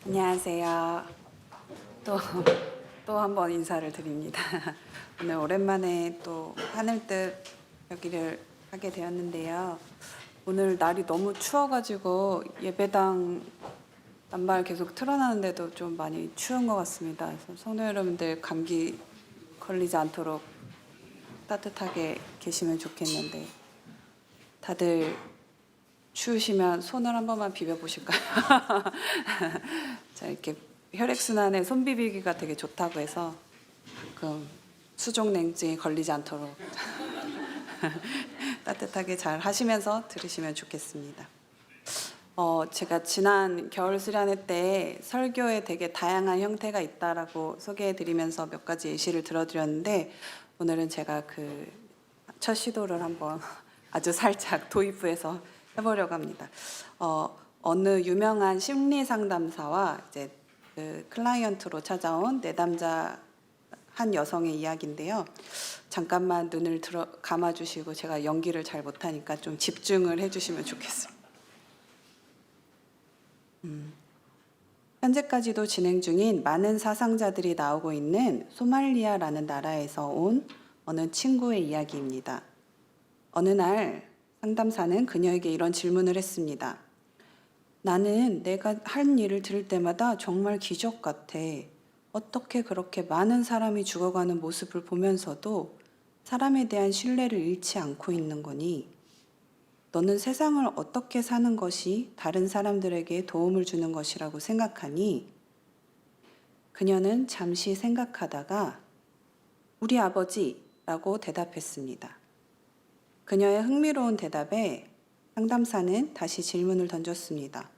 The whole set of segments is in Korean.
안녕하세요. 또, 또 한 번 인사를 드립니다. 오늘 오랜만에 또 하늘뜻 여기를 하게 되었는데요. 오늘 날이 너무 추워가지고 예배당 난발 계속 틀어놨는데도 좀 많이 추운 것 같습니다. 그래서 성도 여러분들 감기 걸리지 않도록 따뜻하게 계시면 좋겠는데 다들 추우시면 손을 한 번만 비벼보실까요? 자, 이렇게 혈액순환에 손 비비기가 되게 좋다고 해서 가끔 수족냉증에 걸리지 않도록 따뜻하게 잘 하시면서 들으시면 좋겠습니다. 제가 지난 겨울 수련회 때 설교에 되게 다양한 형태가 있다라고 소개해드리면서 몇 가지 예시를 들어드렸는데 오늘은 제가 그 첫 시도를 한번 아주 살짝 도입부해서 해보려고 합니다. 어느 유명한 심리 상담사와 이제 그 클라이언트로 찾아온 내담자 한 여성의 이야기인데요. 잠깐만 눈을 감아주시고 제가 연기를 잘 못하니까 좀 집중을 해주시면 좋겠습니다. 현재까지도 진행 중인 많은 사상자들이 나오고 있는 소말리아라는 나라에서 온 어느 친구의 이야기입니다. 어느 날 상담사는 그녀에게 이런 질문을 했습니다. 나는 내가 한 일을 들을 때마다 정말 기적 같아. 어떻게 그렇게 많은 사람이 죽어가는 모습을 보면서도 사람에 대한 신뢰를 잃지 않고 있는 거니? 너는 세상을 어떻게 사는 것이 다른 사람들에게 도움을 주는 것이라고 생각하니? 그녀는 잠시 생각하다가 우리 아버지라고 대답했습니다. 그녀의 흥미로운 대답에 상담사는 다시 질문을 던졌습니다.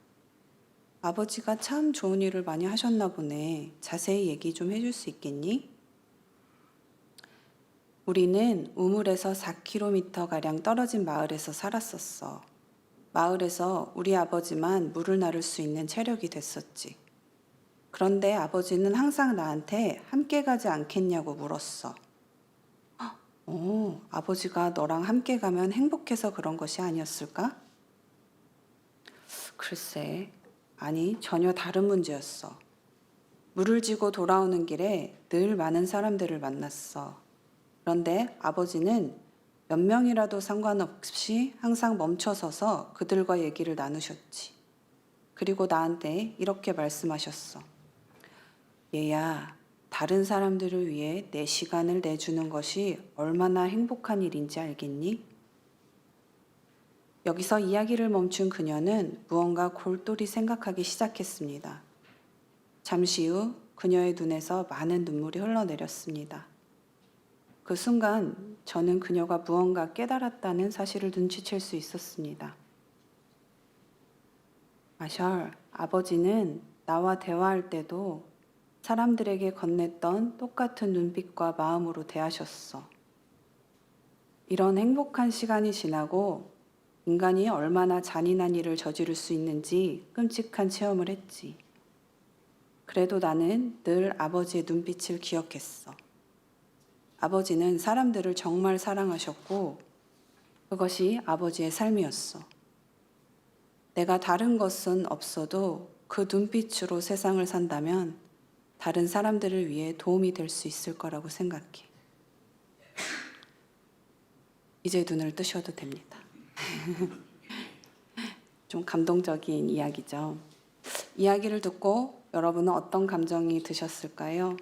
아버지가 참 좋은 일을 많이 하셨나 보네. 자세히 얘기 좀 해줄 수 있겠니? 우리는 우물에서 4km가량 떨어진 마을에서 살았었어. 마을에서 우리 아버지만 물을 나를 수 있는 체력이 됐었지. 그런데 아버지는 항상 나한테 함께 가지 않겠냐고 물었어. 아버지가 너랑 함께 가면 행복해서 그런 것이 아니었을까? 글쎄, 아니, 전혀 다른 문제였어. 물을 지고 돌아오는 길에 늘 많은 사람들을 만났어. 그런데 아버지는 몇 명이라도 상관없이 항상 멈춰서서 그들과 얘기를 나누셨지. 그리고 나한테 이렇게 말씀하셨어. 얘야, 다른 사람들을 위해 내 시간을 내주는 것이 얼마나 행복한 일인지 알겠니? 여기서 이야기를 멈춘 그녀는 무언가 골똘히 생각하기 시작했습니다. 잠시 후 그녀의 눈에서 많은 눈물이 흘러내렸습니다. 그 순간 저는 그녀가 무언가 깨달았다는 사실을 눈치챌 수 있었습니다. 마셜, 아버지는 나와 대화할 때도 사람들에게 건넸던 똑같은 눈빛과 마음으로 대하셨어. 이런 행복한 시간이 지나고 인간이 얼마나 잔인한 일을 저지를 수 있는지 끔찍한 체험을 했지. 그래도 나는 늘 아버지의 눈빛을 기억했어. 아버지는 사람들을 정말 사랑하셨고 그것이 아버지의 삶이었어. 내가 다른 것은 없어도 그 눈빛으로 세상을 산다면 다른 사람들을 위해 도움이 될 수 있을 거라고 생각해. 이제 눈을 뜨셔도 됩니다. 좀 감동적인 이야기죠. 이야기를 듣고 여러분은 어떤 감정이 드셨을까요?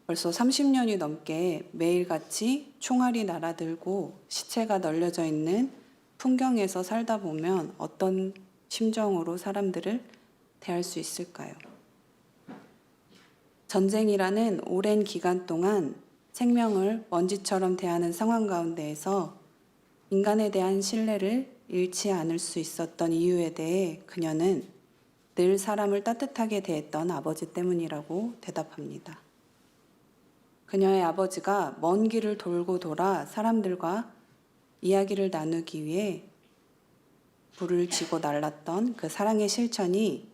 벌써 30년이 넘게 매일같이 총알이 날아들고 시체가 널려져 있는 풍경에서 살다 보면 어떤 심정으로 사람들을 대할 수 있을까요? 전쟁이라는 오랜 기간 동안 생명을 먼지처럼 대하는 상황 가운데에서 인간에 대한 신뢰를 잃지 않을 수 있었던 이유에 대해 그녀는 늘 사람을 따뜻하게 대했던 아버지 때문이라고 대답합니다. 그녀의 아버지가 먼 길을 돌고 돌아 사람들과 이야기를 나누기 위해 불을 지고 날랐던 그 사랑의 실천이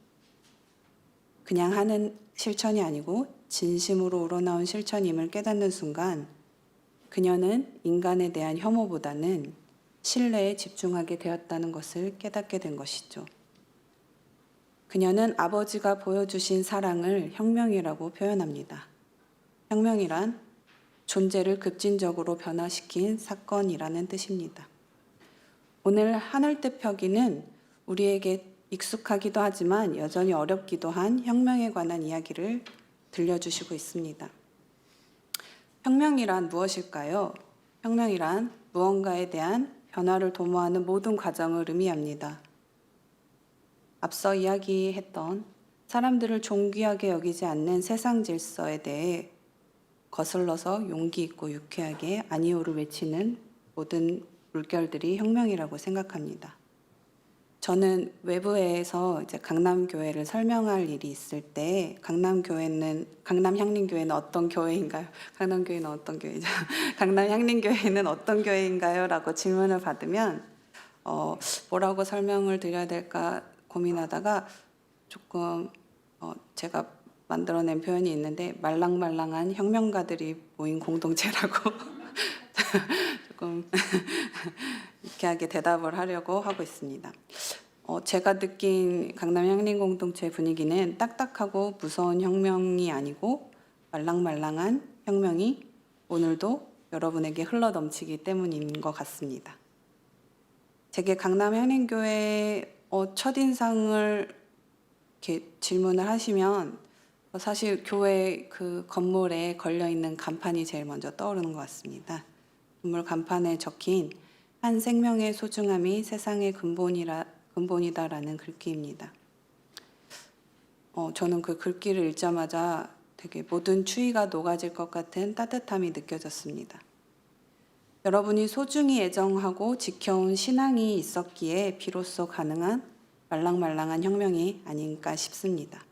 그냥 하는 실천이 아니고 진심으로 우러나온 실천임을 깨닫는 순간 그녀는 인간에 대한 혐오보다는 신뢰에 집중하게 되었다는 것을 깨닫게 된 것이죠. 그녀는 아버지가 보여주신 사랑을 혁명이라고 표현합니다. 혁명이란 존재를 급진적으로 변화시킨 사건이라는 뜻입니다. 오늘 하늘뜻 펴기는 우리에게 익숙하기도 하지만 여전히 어렵기도 한 혁명에 관한 이야기를 들려주시고 있습니다. 혁명이란 무엇일까요? 혁명이란 무언가에 대한 변화를 도모하는 모든 과정을 의미합니다. 앞서 이야기했던 사람들을 존귀하게 여기지 않는 세상 질서에 대해 거슬러서 용기 있고 유쾌하게 아니오를 외치는 모든 물결들이 혁명이라고 생각합니다. 저는 외부에서 이제 강남교회를 설명할 일이 있을 때 강남향림교회는 어떤 교회인가요? 강남교회는 어떤 교회죠? 강남향림교회는 어떤 교회인가요? 라고 질문을 받으면 뭐라고 설명을 드려야 될까 고민하다가 조금 제가 만들어낸 표현이 있는데 말랑말랑한 혁명가들이 모인 공동체라고 조금 유쾌하게 대답을 하려고 하고 있습니다. 제가 느낀 강남 향림 공동체 분위기는 딱딱하고 무서운 혁명이 아니고 말랑말랑한 혁명이 오늘도 여러분에게 흘러넘치기 때문인 것 같습니다. 제게 강남 향림교회 첫인상을 이렇게 질문을 하시면 사실 교회 그 건물에 걸려있는 간판이 제일 먼저 떠오르는 것 같습니다. 건물 간판에 적힌 한 생명의 소중함이 세상의 근본이다라는 글귀입니다. 저는 그 글귀를 읽자마자 되게 모든 추위가 녹아질 것 같은 따뜻함이 느껴졌습니다. 여러분이 소중히 애정하고 지켜온 신앙이 있었기에 비로소 가능한 말랑말랑한 혁명이 아닌가 싶습니다.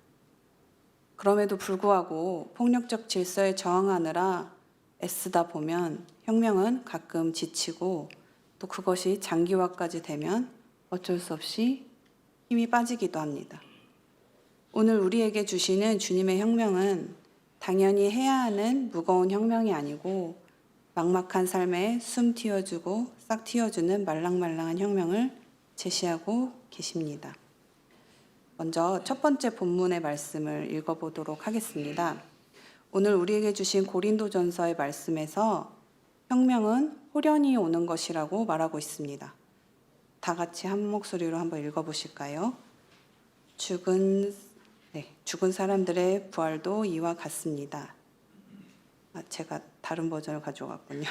그럼에도 불구하고 폭력적 질서에 저항하느라 애쓰다 보면 혁명은 가끔 지치고 또 그것이 장기화까지 되면 어쩔 수 없이 힘이 빠지기도 합니다. 오늘 우리에게 주시는 주님의 혁명은 당연히 해야 하는 무거운 혁명이 아니고 막막한 삶에 숨 틔워주고 싹 틔워주는 말랑말랑한 혁명을 제시하고 계십니다. 먼저 첫 번째 본문의 말씀을 읽어보도록 하겠습니다. 오늘 우리에게 주신 고린도전서의 말씀에서 혁명은 호련히 오는 것이라고 말하고 있습니다. 다 같이 한 목소리로 한번 읽어보실까요? 죽은 사람들의 부활도 이와 같습니다. 제가 다른 버전을 가져왔군요.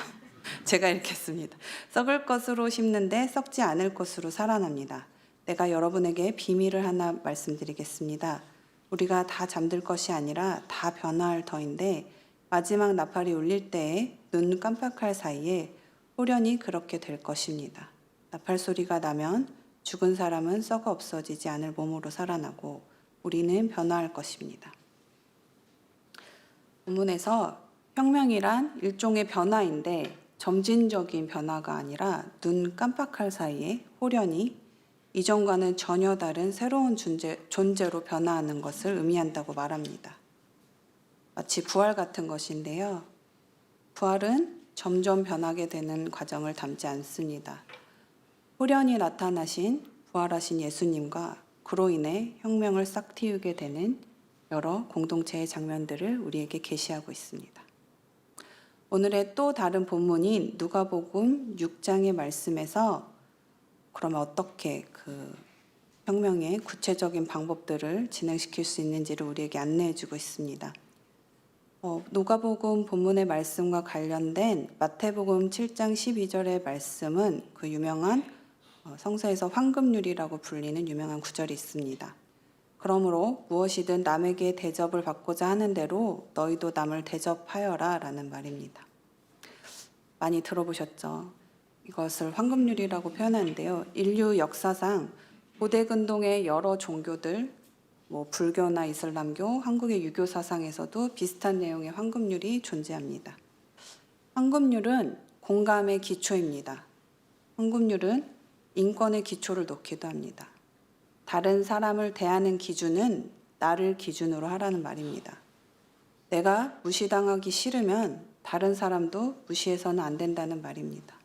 제가 읽겠습니다. 썩을 것으로 심는데 썩지 않을 것으로 살아납니다. 내가 여러분에게 비밀을 하나 말씀드리겠습니다. 우리가 다 잠들 것이 아니라 다 변화할 터인데 마지막 나팔이 울릴 때에 눈 깜빡할 사이에 호련히 그렇게 될 것입니다. 나팔 소리가 나면 죽은 사람은 썩어 없어지지 않을 몸으로 살아나고 우리는 변화할 것입니다. 본문에서 혁명이란 일종의 변화인데 점진적인 변화가 아니라 눈 깜빡할 사이에 호련히 이전과는 전혀 다른 새로운 존재로 변화하는 것을 의미한다고 말합니다. 마치 부활 같은 것인데요. 부활은 점점 변하게 되는 과정을 담지 않습니다. 호련히 나타나신 부활하신 예수님과 그로 인해 혁명을 싹 틔우게 되는 여러 공동체의 장면들을 우리에게 계시하고 있습니다. 오늘의 또 다른 본문인 누가복음 6장의 말씀에서 그러면 어떻게 그 혁명의 구체적인 방법들을 진행시킬 수 있는지를 우리에게 안내해 주고 있습니다. 누가복음 본문의 말씀과 관련된 마태복음 7장 12절의 말씀은 그 유명한 성서에서 황금률이라고 불리는 유명한 구절이 있습니다. 그러므로 무엇이든 남에게 대접을 받고자 하는 대로 너희도 남을 대접하여라 라는 말입니다. 많이 들어보셨죠? 이것을 황금률이라고 표현하는데요. 인류 역사상 고대 근동의 여러 종교들, 불교나 이슬람교, 한국의 유교 사상에서도 비슷한 내용의 황금률이 존재합니다. 황금률은 공감의 기초입니다. 황금률은 인권의 기초를 놓기도 합니다. 다른 사람을 대하는 기준은 나를 기준으로 하라는 말입니다. 내가 무시당하기 싫으면 다른 사람도 무시해서는 안 된다는 말입니다.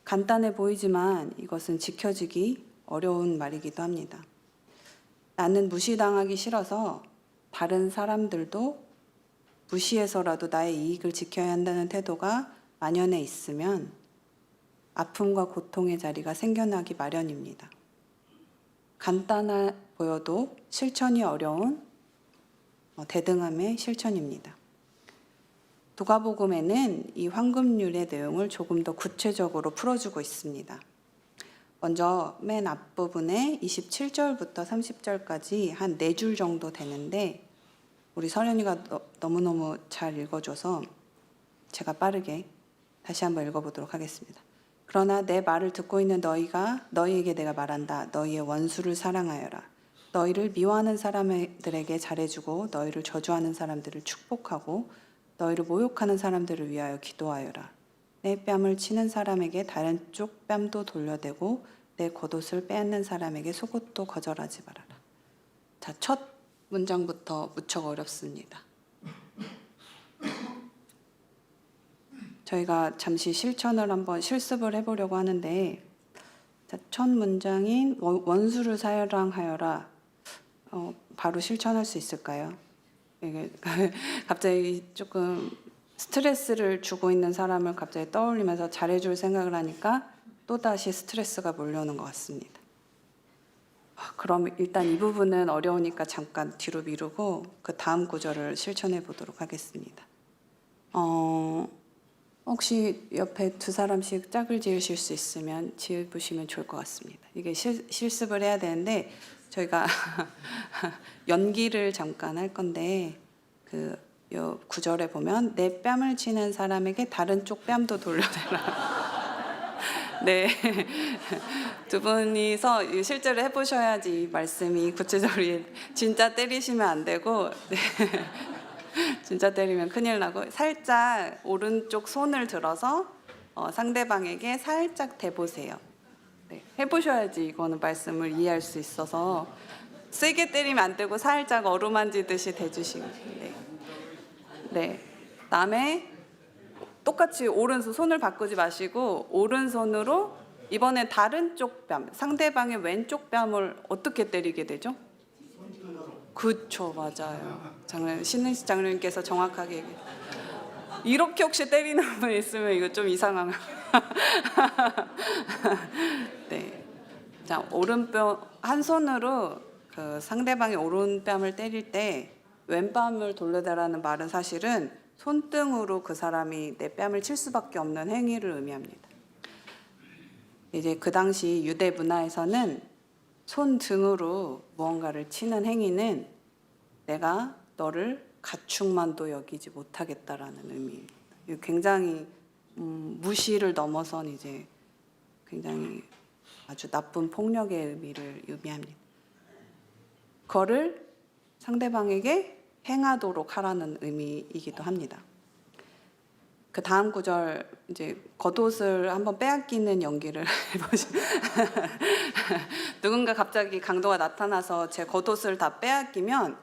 간단해 보이지만 이것은 지켜지기 어려운 말이기도 합니다. 나는 무시당하기 싫어서 다른 사람들도 무시해서라도 나의 이익을 지켜야 한다는 태도가 만연해 있으면 아픔과 고통의 자리가 생겨나기 마련입니다. 간단해 보여도 실천이 어려운 대등함의 실천입니다. 누가복음에는 이 황금률의 내용을 조금 더 구체적으로 풀어주고 있습니다. 먼저 맨 앞부분에 27절부터 30절까지 한 4줄 정도 되는데 우리 서련이가 너무너무 잘 읽어줘서 제가 빠르게 다시 한번 읽어보도록 하겠습니다. 그러나 내 말을 듣고 있는 너희에게 내가 말한다. 너희의 원수를 사랑하여라. 너희를 미워하는 사람들에게 잘해주고 너희를 저주하는 사람들을 축복하고 너희를 모욕하는 사람들을 위하여 기도하여라. 내 뺨을 치는 사람에게 다른 쪽 뺨도 돌려대고 내 겉옷을 빼앗는 사람에게 속옷도 거절하지 말아라. 자, 첫 문장부터 무척 어렵습니다. 저희가 잠시 실천을 한번 실습을 해보려고 하는데, 자, 첫 문장인 원수를 사랑하여라. 바로 실천할 수 있을까요? 이게 갑자기 조금 스트레스를 주고 있는 사람을 갑자기 떠올리면서 잘해줄 생각을 하니까 또다시 스트레스가 몰려오는 것 같습니다. 그럼 일단 이 부분은 어려우니까 잠깐 뒤로 미루고 그 다음 구절을 실천해 보도록 하겠습니다. 혹시 옆에 두 사람씩 짝을 지으실 수 있으면 지으시면 좋을 것 같습니다. 이게 실습을 해야 되는데 저희가 연기를 잠깐 할 건데 요 구절에 보면 내 뺨을 치는 사람에게 다른 쪽 뺨도 돌려대라. 네, 두 분이서 실제로 해보셔야지 이 말씀이 구체적으로 진짜 때리시면 안 되고 네. 진짜 때리면 큰일 나고 살짝 오른쪽 손을 들어서 상대방에게 살짝 대보세요. 네, 해보셔야지 이거는 말씀을 이해할 수 있어서 세게 때리면 안 되고 살짝 어루만지듯이 대주시고 네. 다음에 똑같이 오른손 손을 바꾸지 마시고 오른손으로 이번에 다른 쪽 뺨, 상대방의 왼쪽 뺨을 어떻게 때리게 되죠? 그쵸, 맞아요. 신은식 장로님께서 정확하게 얘기해요. 이렇게 혹시 때리는 분 있으면 이거 좀 이상한. 네. 자, 오른뺨 한 손으로 그 상대방의 오른뺨을 때릴 때 왼뺨을 돌려대라는 말은 사실은 손등으로 그 사람이 내 뺨을 칠 수밖에 없는 행위를 의미합니다. 이제 그 당시 유대 문화에서는 손등으로 무언가를 치는 행위는 내가 너를 가축만도 여기지 못하겠다라는 의미입니다. 굉장히 무시를 넘어선 이제 굉장히 아주 나쁜 폭력의 의미를 의미합니다. 그거를 상대방에게 행하도록 하라는 의미이기도 합니다. 그 다음 구절 이제 겉옷을 한번 빼앗기는 연기를 해보시면 누군가 갑자기 강도가 나타나서 제 겉옷을 다 빼앗기면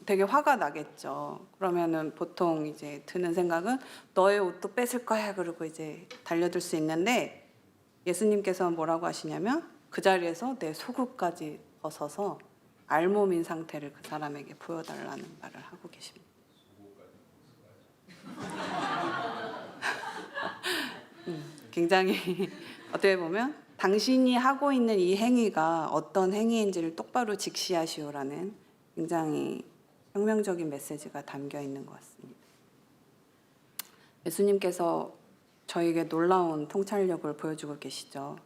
되게 화가 나겠죠. 그러면은 보통 이제 드는 생각은 너의 옷도 뺏을 거야 그러고 이제 달려들 수 있는데 예수님께서 뭐라고 하시냐면 그 자리에서 내 속옷까지 벗어서 알몸인 상태를 그 사람에게 보여달라는 말을 하고 계십니다. 굉장히 어떻게 보면 당신이 하고 있는 이 행위가 어떤 행위인지를 똑바로 직시하시오라는 굉장히 혁명적인 메시지가 담겨 있는 것 같습니다. 예수님께서 저에게 놀라운 통찰력을 보여주고 계시죠.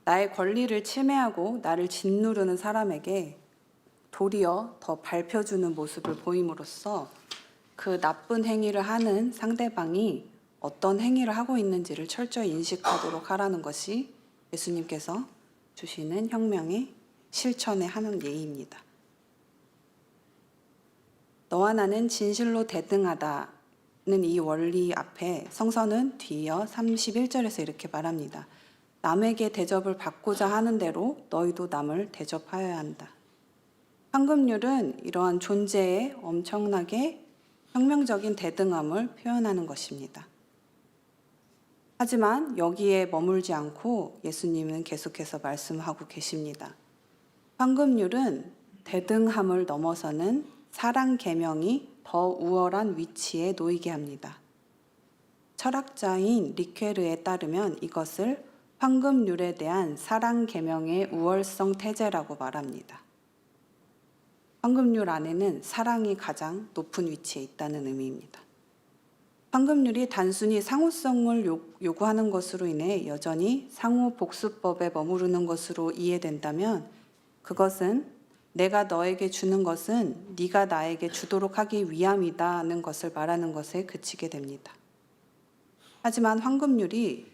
나의 권리를 침해하고 나를 짓누르는 사람에게 도리어 더 밟혀주는 모습을 보임으로써 그 나쁜 행위를 하는 상대방이 어떤 행위를 하고 있는지를 철저히 인식하도록 하라는 것이 예수님께서 주시는 혁명의 실천에 하는 예입니다. 너와 나는 진실로 대등하다는 이 원리 앞에 성서는 뒤이어 31절에서 이렇게 말합니다. 남에게 대접을 받고자 하는 대로 너희도 남을 대접하여야 한다. 황금률은 이러한 존재의 엄청나게 혁명적인 대등함을 표현하는 것입니다. 하지만 여기에 머물지 않고 예수님은 계속해서 말씀하고 계십니다. 황금률은 대등함을 넘어서는 사랑 계명이 더 우월한 위치에 놓이게 합니다. 철학자인 리케르에 따르면 이것을 황금률에 대한 사랑 계명의 우월성 태제라고 말합니다. 황금률 안에는 사랑이 가장 높은 위치에 있다는 의미입니다. 황금률이 단순히 상호성을 요구하는 것으로 인해 여전히 상호 복수법에 머무르는 것으로 이해된다면 그것은 내가 너에게 주는 것은 네가 나에게 주도록 하기 위함이다는 것을 말하는 것에 그치게 됩니다. 하지만 황금률이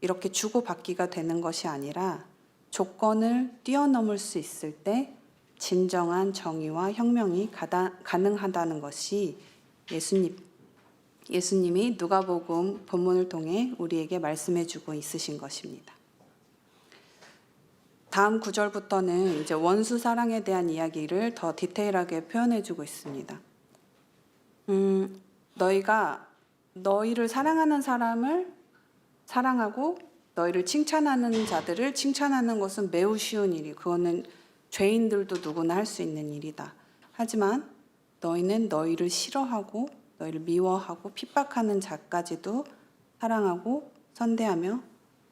이렇게 주고받기가 되는 것이 아니라 조건을 뛰어넘을 수 있을 때 진정한 정의와 혁명이 가능하다는 것이 예수님이 누가복음 본문을 통해 우리에게 말씀해주고 있으신 것입니다. 다음 구절부터는 이제 원수 사랑에 대한 이야기를 더 디테일하게 표현해주고 있습니다. 너희가 너희를 사랑하는 사람을 사랑하고 너희를 칭찬하는 자들을 칭찬하는 것은 매우 쉬운 일이, 그거는 죄인들도 누구나 할 수 있는 일이다. 하지만 너희는 너희를 싫어하고 너희를 미워하고 핍박하는 자까지도 사랑하고 선대하며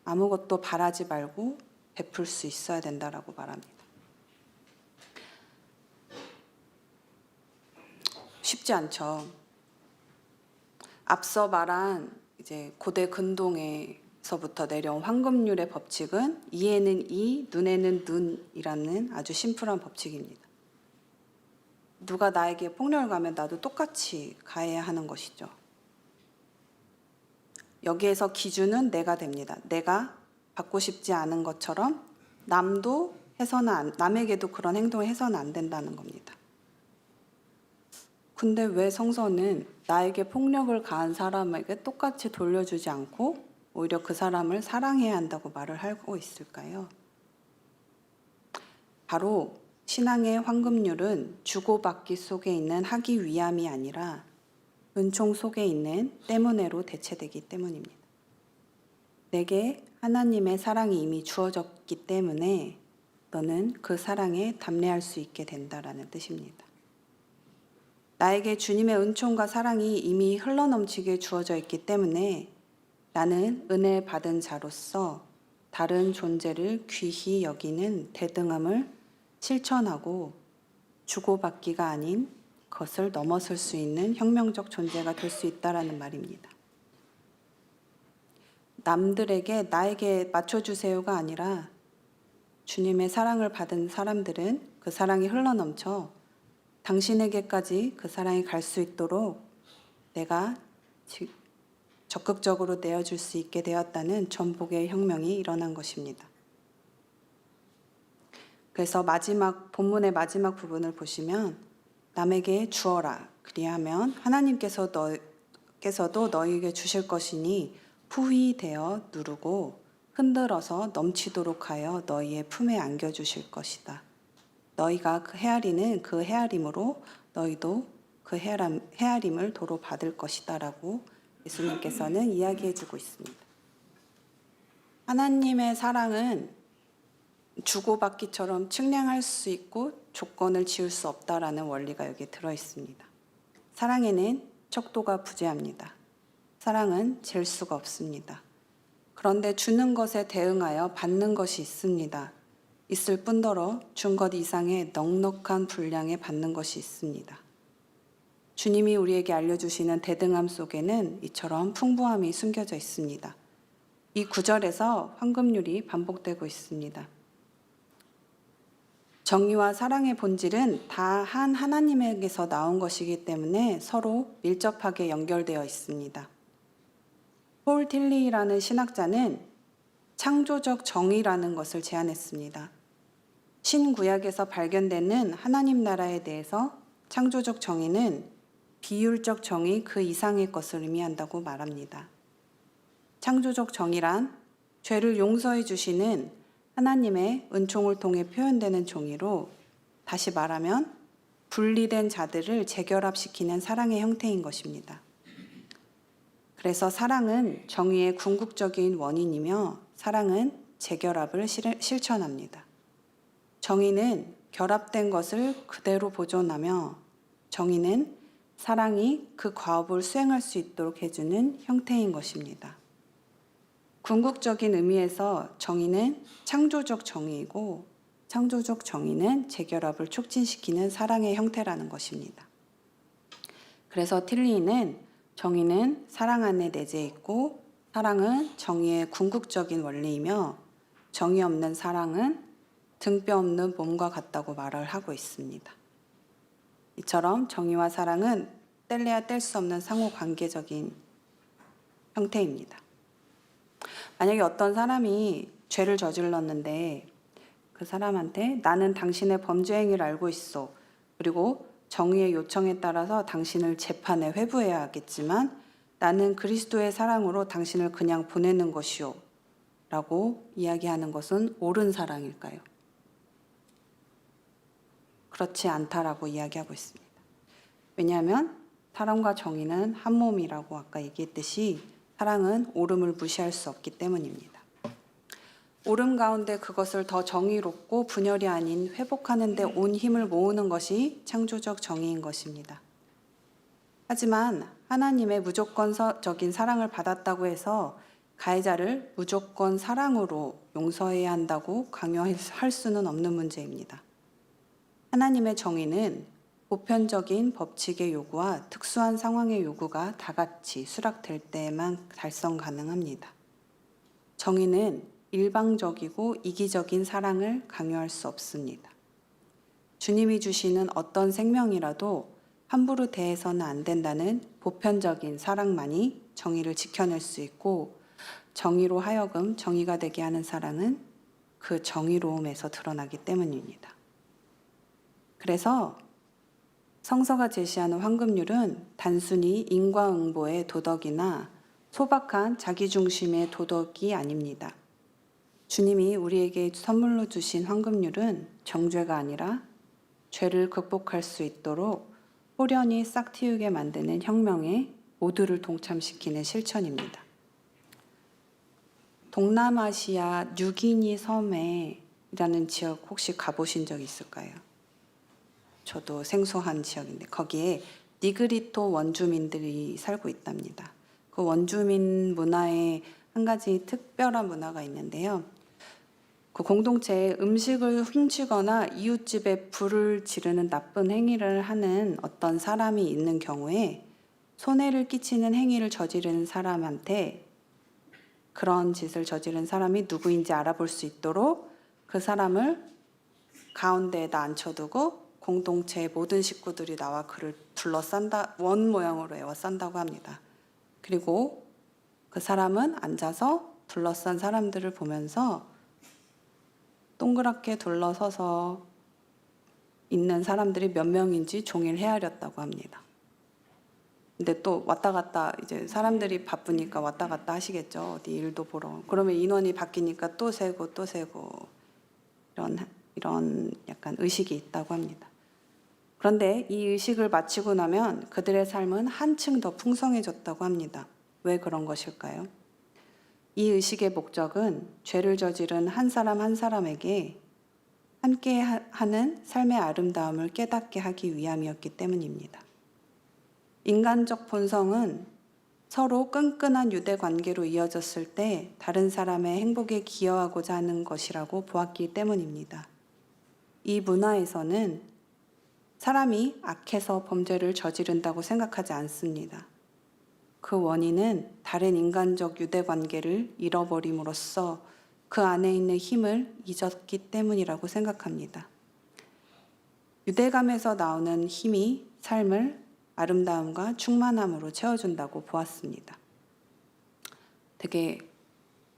아무것도 바라지 말고 베풀 수 있어야 된다라고 말합니다. 쉽지 않죠. 앞서 말한 이제 고대 근동에서부터 내려온 황금률의 법칙은 이에는 이, 눈에는 눈이라는 아주 심플한 법칙입니다. 누가 나에게 폭력을 가하면 나도 똑같이 가해야 하는 것이죠. 여기에서 기준은 내가 됩니다. 내가 받고 싶지 않은 것처럼 남에게도 그런 행동을 해서는 안 된다는 겁니다. 근데 왜 성서는 나에게 폭력을 가한 사람에게 똑같이 돌려주지 않고 오히려 그 사람을 사랑해야 한다고 말을 하고 있을까요? 바로 신앙의 황금률은 주고받기 속에 있는 하기 위함이 아니라 은총 속에 있는 때문에로 대체되기 때문입니다. 내게 하나님의 사랑이 이미 주어졌기 때문에 너는 그 사랑에 담례할 수 있게 된다라는 뜻입니다. 나에게 주님의 은총과 사랑이 이미 흘러넘치게 주어져 있기 때문에 나는 은혜 받은 자로서 다른 존재를 귀히 여기는 대등함을 실천하고 주고받기가 아닌 그것을 넘어설 수 있는 혁명적 존재가 될 수 있다라는 말입니다. 남들에게 나에게 맞춰주세요가 아니라 주님의 사랑을 받은 사람들은 그 사랑이 흘러넘쳐 당신에게까지 그 사랑이 갈 수 있도록 내가 적극적으로 내어줄 수 있게 되었다는 전복의 혁명이 일어난 것입니다. 그래서 본문의 마지막 부분을 보시면 남에게 주어라. 그리하면 하나님께서도 너희에게 주실 것이니 후히 되어 누르고 흔들어서 넘치도록 하여 너희의 품에 안겨주실 것이다. 너희가 헤아리는 그 헤아림으로 너희도 그 헤아림을 도로 받을 것이다 라고 예수님께서는 이야기해주고 있습니다. 하나님의 사랑은 주고받기처럼 측량할 수 있고 조건을 지을 수 없다라는 원리가 여기에 들어있습니다. 사랑에는 척도가 부재합니다. 사랑은 잴 수가 없습니다. 그런데 주는 것에 대응하여 받는 것이 있습니다. 있을 뿐더러 준 것 이상의 넉넉한 분량에 받는 것이 있습니다. 주님이 우리에게 알려주시는 대등함 속에는 이처럼 풍부함이 숨겨져 있습니다. 이 구절에서 황금률이 반복되고 있습니다. 정의와 사랑의 본질은 다 한 하나님에게서 나온 것이기 때문에 서로 밀접하게 연결되어 있습니다. 폴 틸리라는 신학자는 창조적 정의라는 것을 제안했습니다. 신구약에서 발견되는 하나님 나라에 대해서 창조적 정의는 비율적 정의 그 이상의 것을 의미한다고 말합니다. 창조적 정의란 죄를 용서해 주시는 하나님의 은총을 통해 표현되는 정의로, 다시 말하면 분리된 자들을 재결합시키는 사랑의 형태인 것입니다. 그래서 사랑은 정의의 궁극적인 원인이며 사랑은 재결합을 실천합니다. 정의는 결합된 것을 그대로 보존하며 정의는 사랑이 그 과업을 수행할 수 있도록 해주는 형태인 것입니다. 궁극적인 의미에서 정의는 창조적 정의이고 창조적 정의는 재결합을 촉진시키는 사랑의 형태라는 것입니다. 그래서 틸리는 정의는 사랑 안에 내재 있고 사랑은 정의의 궁극적인 원리이며 정의 없는 사랑은 등뼈 없는 몸과 같다고 말을 하고 있습니다. 이처럼 정의와 사랑은 뗄래야 뗄 수 없는 상호 관계적인 형태입니다. 만약에 어떤 사람이 죄를 저질렀는데 그 사람한테 나는 당신의 범죄 행위를 알고 있어. 그리고 정의의 요청에 따라서 당신을 재판에 회부해야 하겠지만 나는 그리스도의 사랑으로 당신을 그냥 보내는 것이오. 라고 이야기하는 것은 옳은 사랑일까요? 그렇지 않다라고 이야기하고 있습니다. 왜냐하면 사랑과 정의는 한 몸이라고 아까 얘기했듯이 사랑은 옳음을 무시할 수 없기 때문입니다. 옳음 가운데 그것을 더 정의롭고 분열이 아닌 회복하는 데 온 힘을 모으는 것이 창조적 정의인 것입니다. 하지만 하나님의 무조건적인 사랑을 받았다고 해서 가해자를 무조건 사랑으로 용서해야 한다고 강요할 수는 없는 문제입니다. 하나님의 정의는 보편적인 법칙의 요구와 특수한 상황의 요구가 다 같이 수락될 때에만 달성 가능합니다. 정의는 일방적이고 이기적인 사랑을 강요할 수 없습니다. 주님이 주시는 어떤 생명이라도 함부로 대해서는 안 된다는 보편적인 사랑만이 정의를 지켜낼 수 있고 정의로 하여금 정의가 되게 하는 사랑은 그 정의로움에서 드러나기 때문입니다. 그래서 성서가 제시하는 황금률은 단순히 인과응보의 도덕이나 소박한 자기중심의 도덕이 아닙니다. 주님이 우리에게 선물로 주신 황금률은 정죄가 아니라 죄를 극복할 수 있도록 호련히 싹틔우게 만드는 혁명에 모두를 동참시키는 실천입니다. 동남아시아 뉴기니 섬에라는 지역 혹시 가보신 적 있을까요? 저도 생소한 지역인데 거기에 니그리토 원주민들이 살고 있답니다. 그 원주민 문화에 한 가지 특별한 문화가 있는데요. 그 공동체에 음식을 훔치거나 이웃집에 불을 지르는 나쁜 행위를 하는 어떤 사람이 있는 경우에 손해를 끼치는 행위를 저지르는 사람한테 그런 짓을 저지른 사람이 누구인지 알아볼 수 있도록 그 사람을 가운데에다 앉혀두고 공동체의 모든 식구들이 나와 그를 둘러싼다, 원 모양으로 에워싼다고 합니다. 그리고 그 사람은 앉아서 둘러싼 사람들을 보면서 동그랗게 둘러서서 있는 사람들이 몇 명인지 종이를 헤아렸다고 합니다. 근데 또 왔다 갔다 이제 사람들이 바쁘니까 왔다 갔다 하시겠죠. 어디 일도 보러. 그러면 인원이 바뀌니까 또 세고 또 세고 이런 약간 의식이 있다고 합니다. 그런데 이 의식을 마치고 나면 그들의 삶은 한층 더 풍성해졌다고 합니다. 왜 그런 것일까요? 이 의식의 목적은 죄를 저지른 한 사람 한 사람에게 함께 하는 삶의 아름다움을 깨닫게 하기 위함이었기 때문입니다. 인간적 본성은 서로 끈끈한 유대 관계로 이어졌을 때 다른 사람의 행복에 기여하고자 하는 것이라고 보았기 때문입니다. 이 문화에서는 사람이 악해서 범죄를 저지른다고 생각하지 않습니다. 그 원인은 다른 인간적 유대 관계를 잃어버림으로써 그 안에 있는 힘을 잊었기 때문이라고 생각합니다. 유대감에서 나오는 힘이 삶을 아름다움과 충만함으로 채워준다고 보았습니다. 되게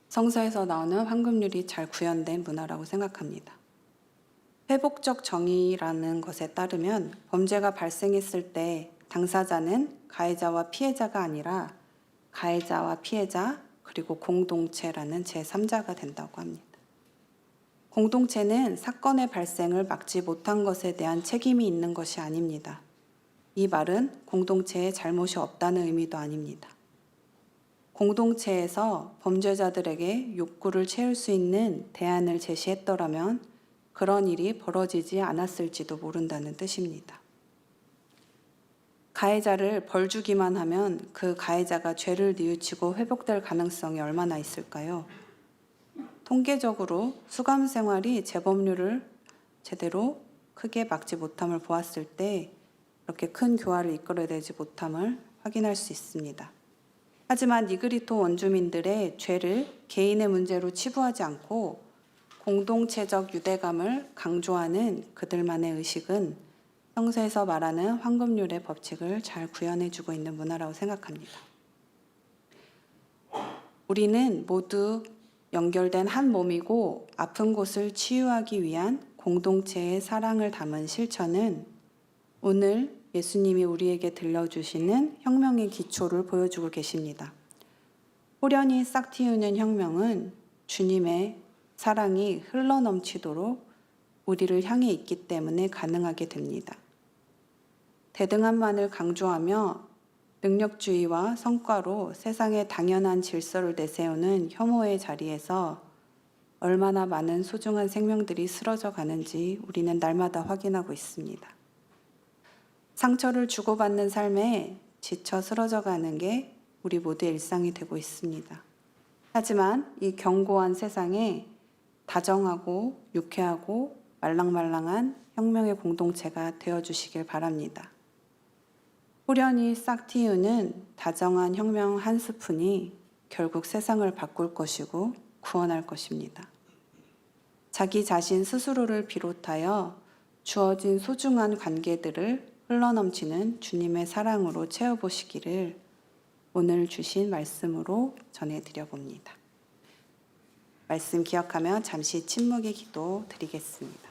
성서에서 나오는 황금률이 잘 구현된 문화라고 생각합니다. 회복적 정의라는 것에 따르면 범죄가 발생했을 때 당사자는 가해자와 피해자가 아니라 가해자와 피해자 그리고 공동체라는 제3자가 된다고 합니다. 공동체는 사건의 발생을 막지 못한 것에 대한 책임이 있는 것이 아닙니다. 이 말은 공동체에 잘못이 없다는 의미도 아닙니다. 공동체에서 범죄자들에게 욕구를 채울 수 있는 대안을 제시했더라면 그런 일이 벌어지지 않았을지도 모른다는 뜻입니다. 가해자를 벌 주기만 하면 그 가해자가 죄를 뉘우치고 회복될 가능성이 얼마나 있을까요? 통계적으로 수감 생활이 재범률을 제대로 크게 막지 못함을 보았을 때 이렇게 큰 교화를 이끌어내지 못함을 확인할 수 있습니다. 하지만 니그리토 원주민들의 죄를 개인의 문제로 치부하지 않고 공동체적 유대감을 강조하는 그들만의 의식은 성서에서 말하는 황금률의 법칙을 잘 구현해주고 있는 문화라고 생각합니다. 우리는 모두 연결된 한 몸이고 아픈 곳을 치유하기 위한 공동체의 사랑을 담은 실천은 오늘 예수님이 우리에게 들려주시는 혁명의 기초를 보여주고 계십니다. 호련히 싹 틔우는 혁명은 주님의 사랑이 흘러넘치도록 우리를 향해 있기 때문에 가능하게 됩니다. 대등함만을 강조하며 능력주의와 성과로 세상에 당연한 질서를 내세우는 혐오의 자리에서 얼마나 많은 소중한 생명들이 쓰러져 가는지 우리는 날마다 확인하고 있습니다. 상처를 주고받는 삶에 지쳐 쓰러져 가는 게 우리 모두의 일상이 되고 있습니다. 하지만 이 견고한 세상에 다정하고 유쾌하고 말랑말랑한 혁명의 공동체가 되어주시길 바랍니다. 호련히 싹 틔우는 다정한 혁명 한 스푼이 결국 세상을 바꿀 것이고 구원할 것입니다. 자기 자신 스스로를 비롯하여 주어진 소중한 관계들을 흘러넘치는 주님의 사랑으로 채워보시기를 오늘 주신 말씀으로 전해드려 봅니다. 말씀 기억하며 잠시 침묵의 기도 드리겠습니다.